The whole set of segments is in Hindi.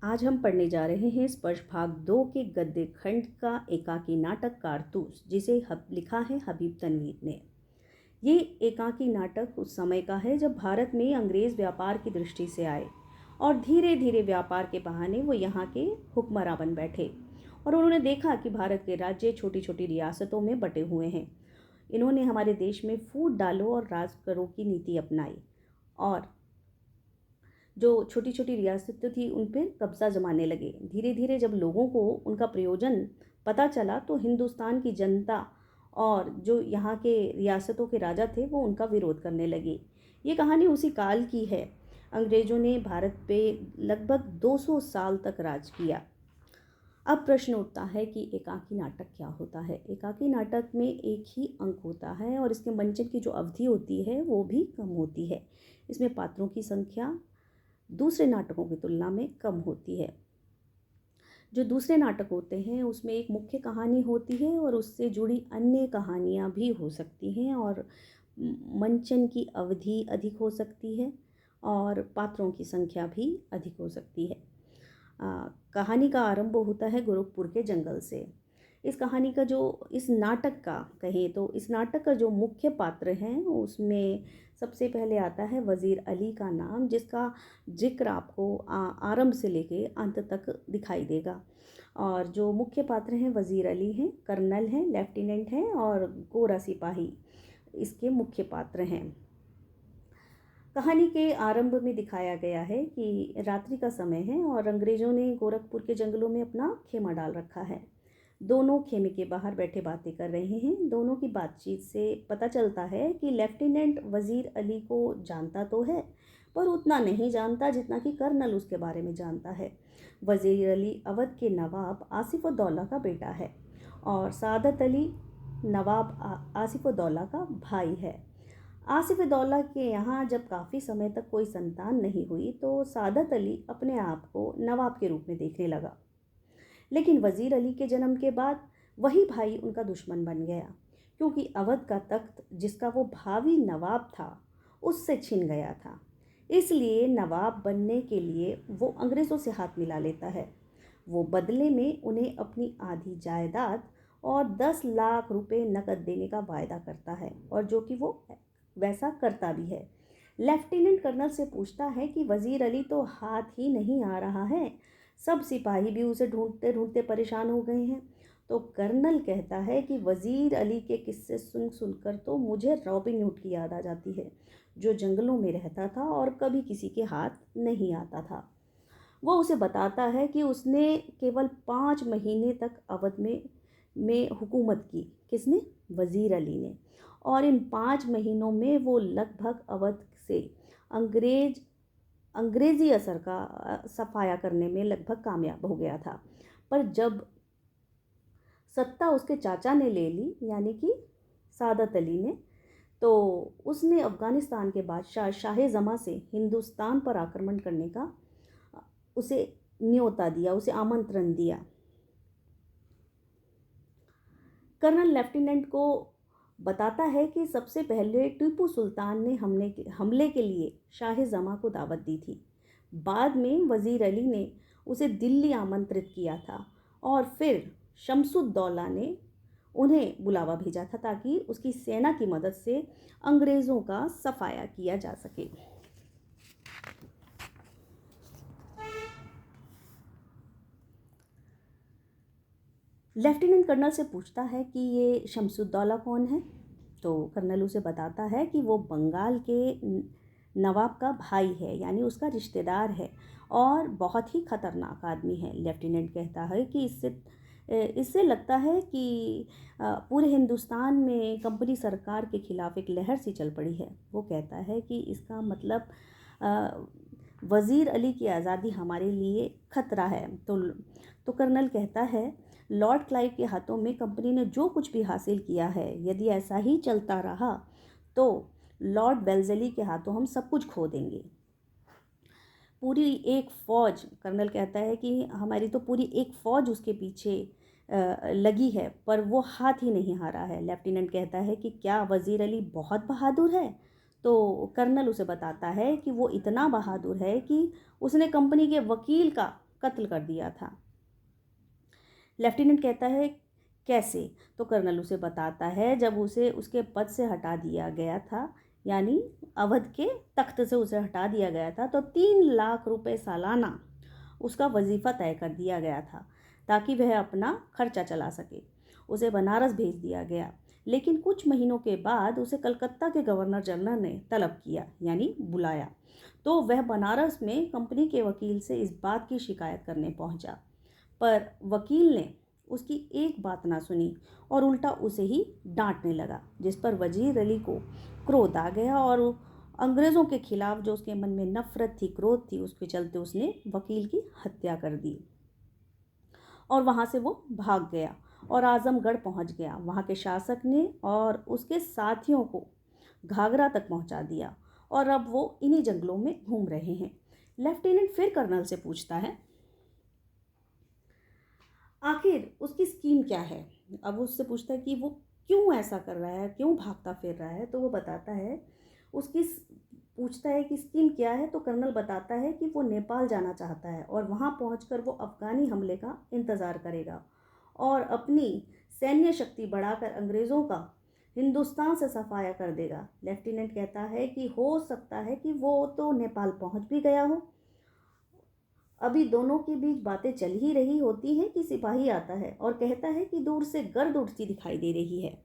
आज हम पढ़ने जा रहे हैं स्पर्श भाग 2 के गद्य खंड का एकाकी नाटक कारतूस, जिसे लिखा है हबीब तनवीर ने। ये एकाकी नाटक उस समय का है जब भारत में अंग्रेज़ व्यापार की दृष्टि से आए और धीरे धीरे व्यापार के बहाने वो यहाँ के हुक्मरां बन बैठे और उन्होंने देखा कि भारत के राज्य छोटी छोटी रियासतों में बटे हुए हैं। इन्होंने हमारे देश में फूट डालो और राज करो की नीति अपनाई और जो छोटी छोटी रियासतें थी उन पर कब्जा जमाने लगे। धीरे धीरे जब लोगों को उनका प्रयोजन पता चला तो हिंदुस्तान की जनता और जो यहाँ के रियासतों के राजा थे वो उनका विरोध करने लगे। ये कहानी उसी काल की है। अंग्रेज़ों ने भारत पे लगभग 200 साल तक राज किया। अब प्रश्न उठता है कि एकाकी नाटक क्या होता है। एकाकी नाटक में एक ही अंक होता है और इसके मंचन की जो अवधि होती है वो भी कम होती है। इसमें पात्रों की संख्या दूसरे नाटकों की तुलना में कम होती है। जो दूसरे नाटक होते हैं उसमें एक मुख्य कहानी होती है और उससे जुड़ी अन्य कहानियाँ भी हो सकती हैं और मंचन की अवधि अधिक हो सकती है और पात्रों की संख्या भी अधिक हो सकती है। कहानी का आरंभ होता है गोरखपुर के जंगल से। इस नाटक का कहें तो इस नाटक का जो मुख्य पात्र हैं उसमें सबसे पहले आता है वज़ीर अली का नाम, जिसका जिक्र आपको आरंभ से लेके अंत तक दिखाई देगा। और जो मुख्य पात्र हैं वज़ीर अली हैं, कर्नल हैं, लेफ्टिनेंट हैं और गोरा सिपाही इसके मुख्य पात्र हैं। कहानी के आरंभ में दिखाया गया है कि रात्रि का समय है और अंग्रेज़ों ने गोरखपुर के जंगलों में अपना खेमा डाल रखा है। दोनों खेमे के बाहर बैठे बातें कर रहे हैं। दोनों की बातचीत से पता चलता है कि लेफ्टिनेंट वज़ीर अली को जानता तो है पर उतना नहीं जानता जितना कि कर्नल उसके बारे में जानता है। वज़ीर अली अवध के नवाब आसिफ़-उद-दौला का बेटा है और सादत अली नवाब आसिफ़-उद-दौला का भाई है। आसिफ़-उद-दौला के यहाँ जब काफ़ी समय तक कोई संतान नहीं हुई तो सादत अली अपने आप को नवाब के रूप में देखने लगा। लेकिन वज़ीर अली के जन्म के बाद वही भाई उनका दुश्मन बन गया, क्योंकि अवध का तख्त जिसका वो भावी नवाब था उससे छिन गया था। इसलिए नवाब बनने के लिए वो अंग्रेज़ों से हाथ मिला लेता है। वो बदले में उन्हें अपनी आधी जायदाद और 10 लाख रुपए नकद देने का वायदा करता है और जो कि वो वैसा करता भी है। लेफ्टिनेंट कर्नल से पूछता है कि वज़ीर अली तो हाथ ही नहीं आ रहा है, सब सिपाही भी उसे ढूंढते ढूंढते परेशान हो गए हैं। तो कर्नल कहता है कि वज़ीर अली के किस्से सुन सुनकर तो मुझे रॉबिन हुड की याद आ जाती है, जो जंगलों में रहता था और कभी किसी के हाथ नहीं आता था। वो उसे बताता है कि उसने केवल 5 महीने तक अवध में हुकूमत की। किसने? वज़ीर अली ने। और इन 5 महीनों में वो लगभग अवध से अंग्रेज़ी असर का सफाया करने में लगभग कामयाब हो गया था। पर जब सत्ता उसके चाचा ने ले ली, यानी कि सादत अली ने, तो उसने अफ़गानिस्तान के बादशाह शाह जमा से हिंदुस्तान पर आक्रमण करने का उसे न्योता दिया, उसे आमंत्रण दिया। कर्नल लेफ्टिनेंट को बताता है कि सबसे पहले टीपू सुल्तान ने हमले के लिए शाह जमा को दावत दी थी। बाद में वज़ीर अली ने उसे दिल्ली आमंत्रित किया था और फिर शमसुद्दौला ने उन्हें बुलावा भेजा था ताकि उसकी सेना की मदद से अंग्रेज़ों का सफाया किया जा सके। लेफ्टिनेंट कर्नल से पूछता है कि ये शमसुद्दौला कौन है। तो कर्नल उसे बताता है कि वो बंगाल के नवाब का भाई है, यानी उसका रिश्तेदार है और बहुत ही ख़तरनाक आदमी है। लेफ्टिनेंट कहता है कि इससे लगता है कि पूरे हिंदुस्तान में कंपनी सरकार के ख़िलाफ़ एक लहर सी चल पड़ी है। वो कहता है कि इसका मतलब वज़ीर अली की आज़ादी हमारे लिए ख़तरा है। तो कर्नल कहता है, लॉर्ड क्लाइव के हाथों में कंपनी ने जो कुछ भी हासिल किया है, यदि ऐसा ही चलता रहा तो लॉर्ड वेल्लेस्ली के हाथों हम सब कुछ खो देंगे। पूरी एक फ़ौज, कर्नल कहता है कि हमारी तो पूरी एक फ़ौज उसके पीछे लगी है, पर वो हाथ ही नहीं हारा है। लेफ्टिनेंट कहता है कि क्या वज़ीर अली बहुत बहादुर है? तो कर्नल उसे बताता है कि वो इतना बहादुर है कि उसने कंपनी के वकील का कत्ल कर दिया था। लेफ्टिनेंट कहता है कैसे? तो कर्नल उसे बताता है जब उसे उसके पद से हटा दिया गया था, यानी अवध के तख्त से उसे हटा दिया गया था, तो 3 लाख रुपए सालाना उसका वजीफ़ा तय कर दिया गया था ताकि वह अपना खर्चा चला सके। उसे बनारस भेज दिया गया, लेकिन कुछ महीनों के बाद उसे कलकत्ता के गवर्नर जनरल ने तलब किया, यानी बुलाया। तो वह बनारस में कंपनी के वकील से इस बात की शिकायत करने पहुंचा, पर वकील ने उसकी एक बात ना सुनी और उल्टा उसे ही डांटने लगा, जिस पर वजीर अली को क्रोध आ गया और अंग्रेज़ों के खिलाफ जो उसके मन में नफरत थी, क्रोध थी, उसके चलते उसने वकील की हत्या कर दी और वहाँ से वो भाग गया और आजमगढ़ पहुँच गया। वहाँ के शासक ने और उसके साथियों को घाघरा तक पहुँचा दिया और अब वो इन्हीं जंगलों में घूम रहे हैं। लेफ्टिनेंट फिर कर्नल से पूछता है आखिर उसकी स्कीम क्या है। अब उससे पूछता है कि वो क्यों ऐसा कर रहा है, क्यों भागता फिर रहा है। तो वो बताता है उसकी पूछता है कि स्कीम क्या है। तो कर्नल बताता है कि वो नेपाल जाना चाहता है और वहाँ पहुंचकर वो अफ़गानी हमले का इंतज़ार करेगा और अपनी सैन्य शक्ति बढ़ाकर अंग्रेज़ों का हिंदुस्तान से सफाया कर देगा। लेफ्टिनेंट कहता है कि हो सकता है कि वो तो नेपाल पहुंच भी गया हो। अभी दोनों के बीच बातें चल ही रही होती हैं कि सिपाही आता है और कहता है कि दूर से गर्द उड़ती दिखाई दे रही है,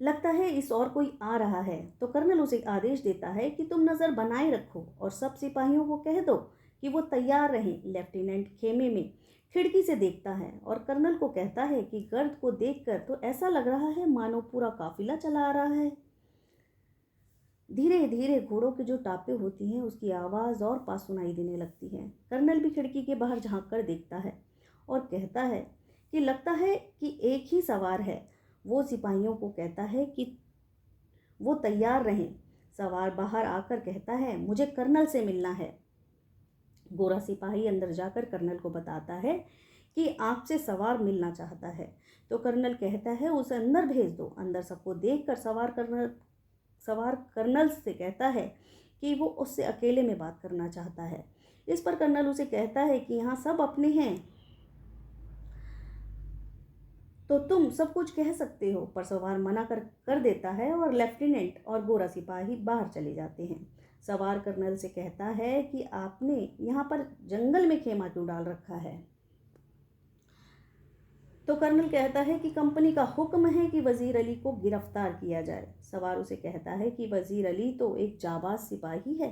लगता है इस और कोई आ रहा है। तो कर्नल उसे आदेश देता है कि तुम नज़र बनाए रखो और सब सिपाहियों को कह दो कि वो तैयार रहें। लेफ्टिनेंट खेमे में खिड़की से देखता है और कर्नल को कहता है कि गर्द को देखकर तो ऐसा लग रहा है मानो पूरा काफिला चला आ रहा है। धीरे धीरे घोड़ों की जो टापें होती हैं उसकी आवाज़ और पास सुनाई देने लगती है। कर्नल भी खिड़की के बाहर झांक कर देखता है और कहता है कि लगता है कि एक ही सवार है। वो सिपाहियों को कहता है कि वो तैयार रहें। सवार बाहर आकर कहता है मुझे कर्नल से मिलना है। गोरा सिपाही अंदर जाकर कर्नल को बताता है कि आपसे सवार मिलना चाहता है। तो कर्नल कहता है उसे अंदर भेज दो। अंदर सबको देखकर सवार कर्नल से कहता है कि वो उससे अकेले में बात करना चाहता है। इस पर कर्नल उसे कहता है कि यहाँ सब अपने हैं तो तुम सब कुछ कह सकते हो, पर सवार मना कर देता है और लेफ्टिनेंट और गोरा सिपाही बाहर चले जाते हैं। सवार कर्नल से कहता है कि आपने यहाँ पर जंगल में खेमा क्यों डाल रखा है। तो कर्नल कहता है कि कंपनी का हुक्म है कि वजीर अली को गिरफ्तार किया जाए। सवार उसे कहता है कि वजीर अली तो एक जाबाज सिपाही है।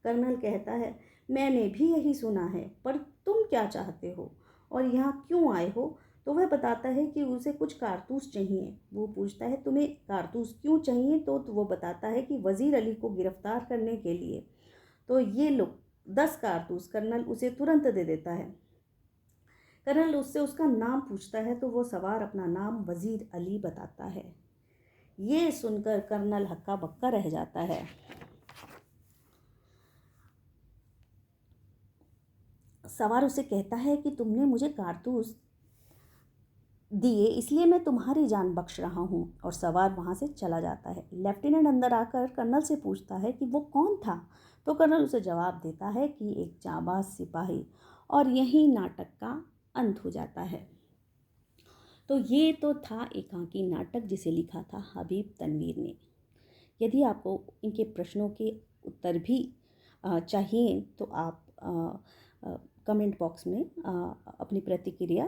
कर्नल कहता है मैंने भी यही सुना है, पर तुम क्या चाहते हो और यहाँ क्यों आए हो। तो वह बताता है कि उसे कुछ कारतूस चाहिए। वो पूछता है तुम्हें कारतूस क्यों चाहिए। तो वो बताता है कि वजीर अली को गिरफ्तार करने के लिए। तो ये लो 10 कारतूस। कर्नल उसे तुरंत दे देता है। कर्नल उससे उसका नाम पूछता है तो वो सवार अपना नाम वजीर अली बताता है। ये सुनकर कर्नल हक्का बक्का रह जाता है। सवार उसे कहता है कि तुमने मुझे कारतूस दिए इसलिए मैं तुम्हारी जान बख्श रहा हूँ, और सवार वहाँ से चला जाता है। लेफ्टिनेंट अंदर आकर कर्नल से पूछता है कि वो कौन था। तो कर्नल उसे जवाब देता है कि एक जाबाज सिपाही, और यही नाटक का अंत हो जाता है। तो ये तो था एकांकी नाटक जिसे लिखा था हबीब तनवीर ने। यदि आपको इनके प्रश्नों के उत्तर भी चाहिए तो आप कमेंट बॉक्स में अपनी प्रतिक्रिया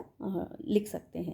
लिख सकते हैं।